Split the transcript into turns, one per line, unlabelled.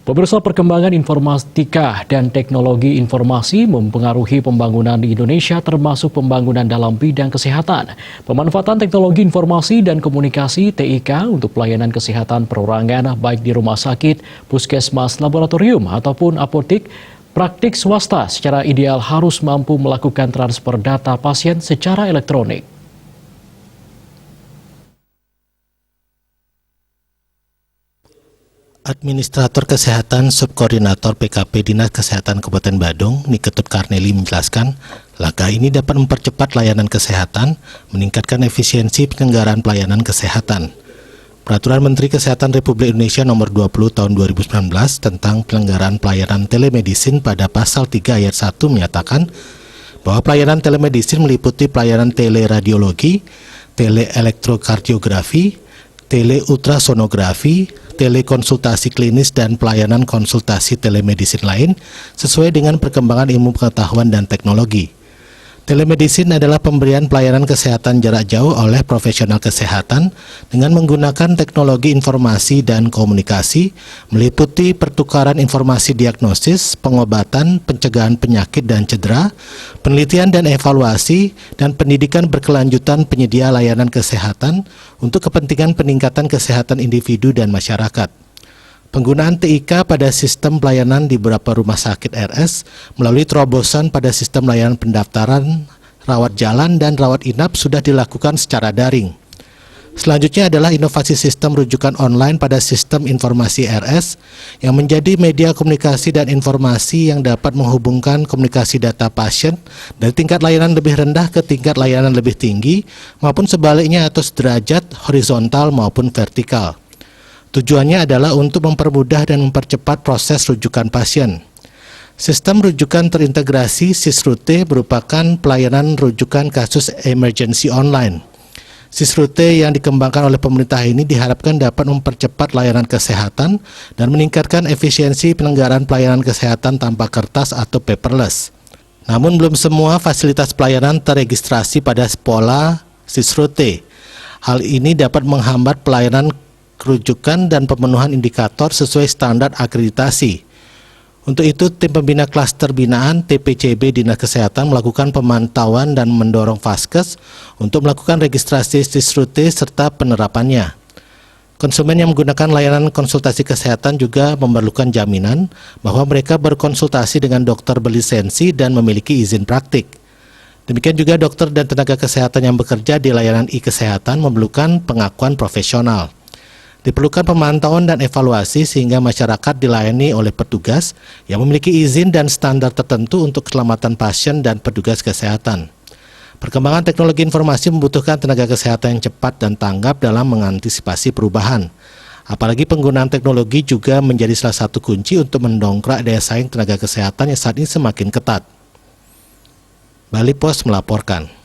Pemirsa, perkembangan informatika dan teknologi informasi mempengaruhi pembangunan di Indonesia, termasuk pembangunan dalam bidang kesehatan. Pemanfaatan teknologi informasi dan komunikasi (TIK) untuk pelayanan kesehatan perorangan baik di rumah sakit, puskesmas, laboratorium, ataupun apotek praktik swasta secara ideal harus mampu melakukan transfer data pasien secara elektronik.
Administrator Kesehatan Subkoordinator PKP Dinas Kesehatan Kabupaten Badung, Niketut Karneli menjelaskan, langkah ini dapat mempercepat layanan kesehatan, meningkatkan efisiensi penyelenggaraan pelayanan kesehatan. Peraturan Menteri Kesehatan Republik Indonesia Nomor 20 Tahun 2019 tentang penyelenggaraan pelayanan telemedicine pada Pasal 3 Ayat 1 menyatakan bahwa pelayanan telemedicine meliputi pelayanan teleradiologi, teleelektrokardiografi, teleultrasonografi, telekonsultasi klinis, dan pelayanan konsultasi telemedicine lain sesuai dengan perkembangan ilmu pengetahuan dan teknologi. Telemedicine adalah pemberian pelayanan kesehatan jarak jauh oleh profesional kesehatan dengan menggunakan teknologi informasi dan komunikasi, meliputi pertukaran informasi diagnosis, pengobatan, pencegahan penyakit dan cedera, penelitian dan evaluasi, dan pendidikan berkelanjutan penyedia layanan kesehatan untuk kepentingan peningkatan kesehatan individu dan masyarakat. Penggunaan TIK pada sistem pelayanan di beberapa rumah sakit RS melalui terobosan pada sistem layanan pendaftaran, rawat jalan, dan rawat inap sudah dilakukan secara daring. Selanjutnya adalah inovasi sistem rujukan online pada sistem informasi RS yang menjadi media komunikasi dan informasi yang dapat menghubungkan komunikasi data pasien dari tingkat layanan lebih rendah ke tingkat layanan lebih tinggi maupun sebaliknya atau sederajat horizontal maupun vertikal. Tujuannya adalah untuk mempermudah dan mempercepat proses rujukan pasien. Sistem rujukan terintegrasi SISRUTE merupakan pelayanan rujukan kasus emergency online. SISRUTE yang dikembangkan oleh pemerintah ini diharapkan dapat mempercepat layanan kesehatan dan meningkatkan efisiensi penyelenggaraan pelayanan kesehatan tanpa kertas atau paperless. Namun belum semua fasilitas pelayanan terregistrasi pada pola SISRUTE. Hal ini dapat menghambat pelayanan rujukan dan pemenuhan indikator sesuai standar akreditasi. Untuk itu, tim pembina klaster binaan TPCB Dinas Kesehatan melakukan pemantauan dan mendorong Vaskes untuk melakukan registrasi SISRUTE serta penerapannya. Konsumen yang menggunakan layanan konsultasi kesehatan juga memerlukan jaminan bahwa mereka berkonsultasi dengan dokter berlisensi dan memiliki izin praktik. Demikian juga dokter dan tenaga kesehatan yang bekerja di layanan e-kesehatan memerlukan pengakuan profesional. Diperlukan pemantauan dan evaluasi sehingga masyarakat dilayani oleh petugas yang memiliki izin dan standar tertentu untuk keselamatan pasien dan petugas kesehatan. Perkembangan teknologi informasi membutuhkan tenaga kesehatan yang cepat dan tanggap dalam mengantisipasi perubahan. Apalagi penggunaan teknologi juga menjadi salah satu kunci untuk mendongkrak daya saing tenaga kesehatan yang saat ini semakin ketat. Bali Pos melaporkan.